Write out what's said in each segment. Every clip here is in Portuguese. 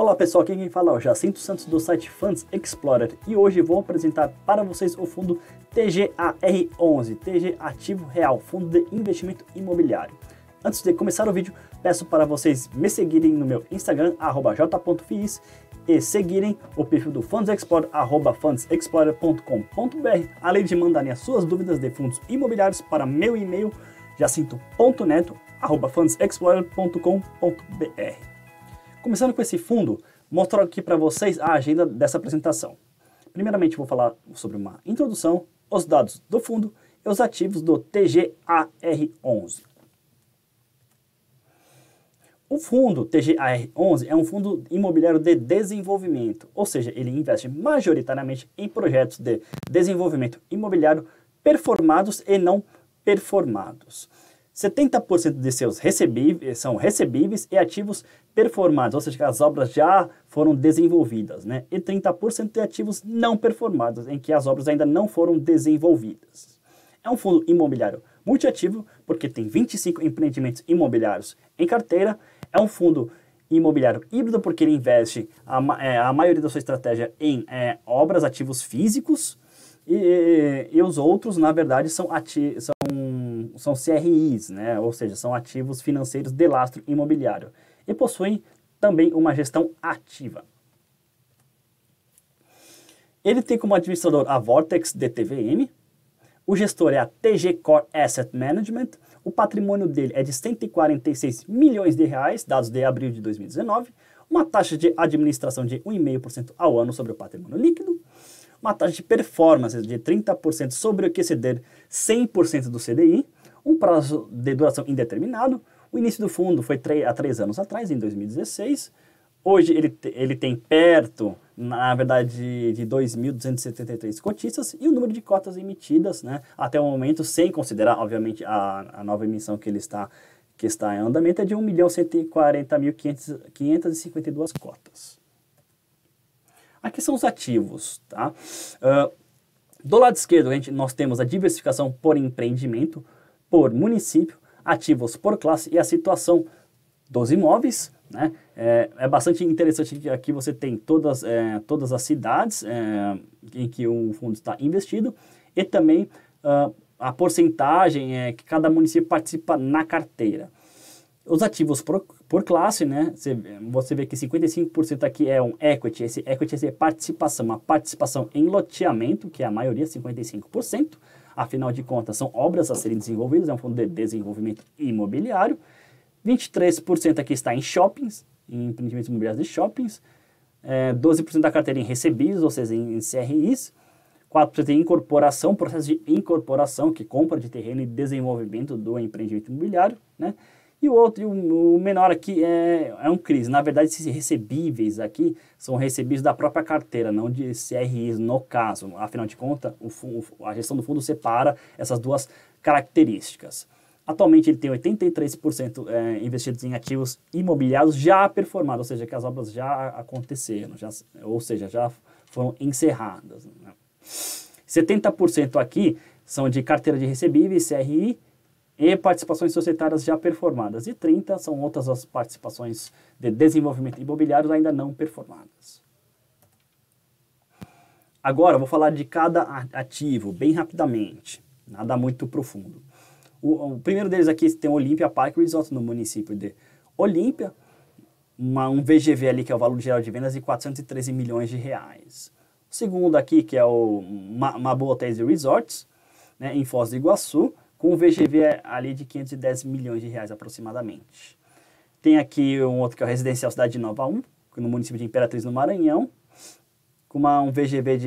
Olá pessoal, aqui quem fala é o Jacinto Santos do site Funds Explorer e hoje vou apresentar para vocês o fundo TGAR11, TG Ativo Real, Fundo de Investimento Imobiliário. Antes de começar o vídeo, peço para vocês me seguirem no meu Instagram, j.fiis, e seguirem o perfil do Funds Explorer, fundsexplorer.com.br, além de mandarem as suas dúvidas de fundos imobiliários para meu e-mail, jacinto.neto@fundsexplorer.com.br. Começando com esse fundo, mostro aqui para vocês a agenda dessa apresentação. Primeiramente vou falar sobre uma introdução, os dados do fundo e os ativos do TGAR11. O fundo TGAR11 é um fundo imobiliário de desenvolvimento, ou seja, ele investe majoritariamente em projetos de desenvolvimento imobiliário performados e não performados. 70% de seus recebíveis são recebíveis e ativos performados, ou seja, que as obras já foram desenvolvidas, né? E 30% de ativos não performados, em que as obras ainda não foram desenvolvidas. É um fundo imobiliário multiativo, porque tem 25 empreendimentos imobiliários em carteira. É um fundo imobiliário híbrido, porque ele investe a maioria da sua estratégia em obras, ativos físicos, e os outros, na verdade, são CRIs, né? Ou seja, são ativos financeiros de lastro imobiliário. E possuem também uma gestão ativa. Ele tem como administrador a Vortex DTVM, o gestor é a TG Core Asset Management, o patrimônio dele é de 146 milhões de reais, dados de abril de 2019, uma taxa de administração de 1,5% ao ano sobre o patrimônio líquido, uma taxa de performance de 30% sobre o que exceder 100% do CDI, um prazo de duração indeterminado. O início do fundo foi há 3 anos atrás, em 2016. Hoje ele tem perto, na verdade, de 2.273 cotistas e o número de cotas emitidas, né, até o momento, sem considerar, obviamente, a nova emissão que está em andamento, é de 1.140.552 cotas. Aqui são os ativos, tá? Do lado esquerdo, nós temos a diversificação por empreendimento, por município, ativos por classe e a situação dos imóveis, né? É bastante interessante que aqui você tem todas as cidades em que o fundo está investido e também a porcentagem que cada município participa na carteira. Os ativos por classe, né? Você vê que 55% aqui é um equity. Esse equity é participação, uma participação em loteamento, que é a maioria, 55%. Afinal de contas, são obras a serem desenvolvidas, é um fundo de desenvolvimento imobiliário. 23% aqui está em shoppings, em empreendimentos imobiliários de shoppings. 12% da carteira em recebíveis, ou seja, em CRIs. 4% em incorporação, processo de incorporação, que compra de terreno e desenvolvimento do empreendimento imobiliário, né? E o menor aqui é um CRIs. Na verdade, esses recebíveis aqui são recebíveis da própria carteira, não de CRIs no caso. Afinal de contas, a gestão do fundo separa essas duas características. Atualmente ele tem 83% investidos em ativos imobiliários já performados, ou seja, que as obras já aconteceram, ou seja, já foram encerradas, né? 70% aqui são de carteira de recebíveis, CRI, e participações societárias já performadas. E 30% são outras as participações de desenvolvimento imobiliário ainda não performadas. Agora, eu vou falar de cada ativo, bem rapidamente, nada muito profundo. O primeiro deles aqui tem o Olympia Park Resort, no município de Olímpia, um VGV ali, que é o valor geral de vendas, de 413 milhões de reais. O segundo aqui, que é o Mabu Hotels e Resorts, né, em Foz do Iguaçu, com um VGV ali de 510 milhões de reais aproximadamente. Tem aqui um outro que é o Residencial Cidade Nova 1, no município de Imperatriz, no Maranhão, com um VGV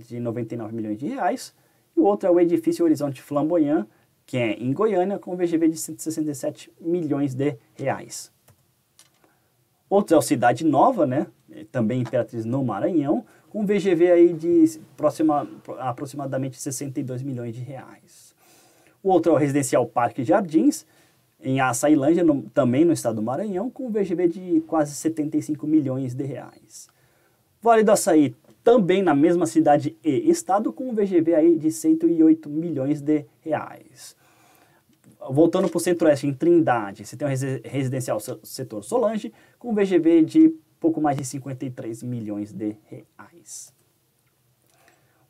de 99 milhões de reais. E o outro é o Edifício Horizonte Flamboyant, que é em Goiânia, com um VGV de 167 milhões de reais. Outro é o Cidade Nova, né, também Imperatriz, no Maranhão, com um VGV aí de aproximadamente 62 milhões de reais. O outro é o Residencial Parque Jardins, em Açailândia, também no estado do Maranhão, com um VGV de quase 75 milhões de reais. Vale do Açaí, também na mesma cidade e estado, com um VGV aí de 108 milhões de reais. Voltando para o Centro-Oeste, em Trindade, você tem o Residencial Setor Solange, com um VGV de pouco mais de 53 milhões de reais.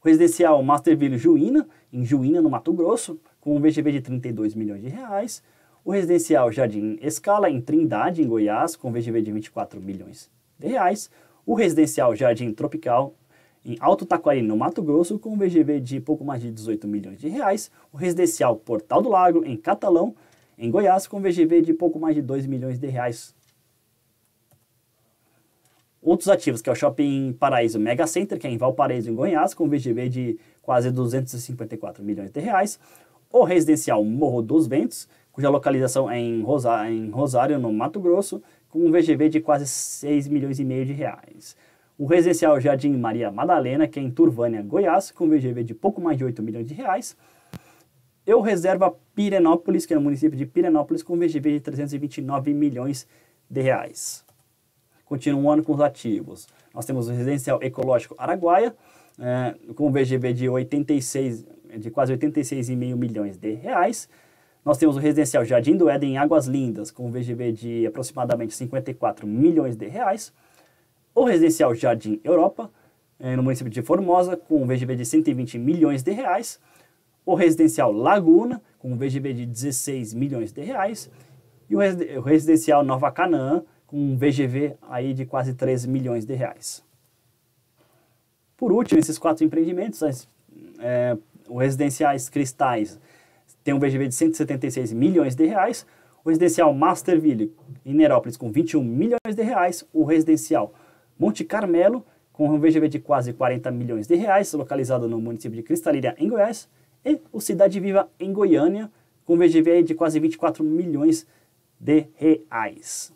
O residencial Masterville Juína, em Juína, no Mato Grosso, com um VGV de 32 milhões de reais. O residencial Jardim Escala, em Trindade, em Goiás, com VGV de 24 milhões de reais. O residencial Jardim Tropical, em Alto Taquari, no Mato Grosso, com um VGV de pouco mais de 18 milhões de reais. O residencial Portal do Lago, em Catalão, em Goiás, com VGV de pouco mais de 2 milhões de reais. Outros ativos, que é o Shopping Paraíso Mega Center, que é em Valparaíso, em Goiás, com VGV de quase 254 milhões de reais. O residencial Morro dos Ventos, cuja localização é em Rosário, no Mato Grosso, com um VGV de quase 6 milhões e meio de reais. O residencial Jardim Maria Madalena, que é em Turvânia, Goiás, com VGV de pouco mais de 8 milhões de reais. E o Reserva Pirenópolis, que é no município de Pirenópolis, com VGV de 329 milhões de reais. Continuando com os ativos, nós temos o residencial ecológico Araguaia, com VGV de quase 86,5 milhões de reais. Nós temos o residencial Jardim do Éden em Águas Lindas, com VGV de aproximadamente 54 milhões de reais. O residencial Jardim Europa, no município de Formosa, com VGV de 120 milhões de reais. O residencial Laguna, com VGV de 16 milhões de reais. E o residencial Nova Canaã, com um VGV aí de quase 3 milhões de reais. Por último, esses 4 empreendimentos, os residenciais Cristais tem um VGV de 176 milhões de reais, o residencial Masterville em Nerópolis com 21 milhões de reais, o residencial Monte Carmelo com um VGV de quase 40 milhões de reais, localizado no município de Cristalina, em Goiás, e o Cidade Viva em Goiânia, com um VGV de quase 24 milhões de reais.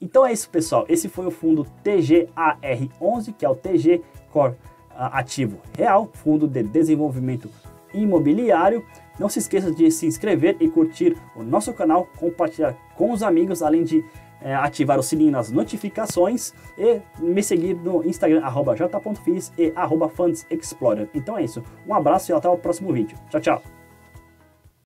Então é isso, pessoal. Esse foi o fundo TGAR11, que é o TG Core Ativo Real, Fundo de Desenvolvimento Imobiliário. Não se esqueça de se inscrever e curtir o nosso canal, compartilhar com os amigos, além de ativar o sininho nas notificações e me seguir no Instagram, @j.fiz e @fundsexplorer. Então é isso. Um abraço e até o próximo vídeo. Tchau, tchau.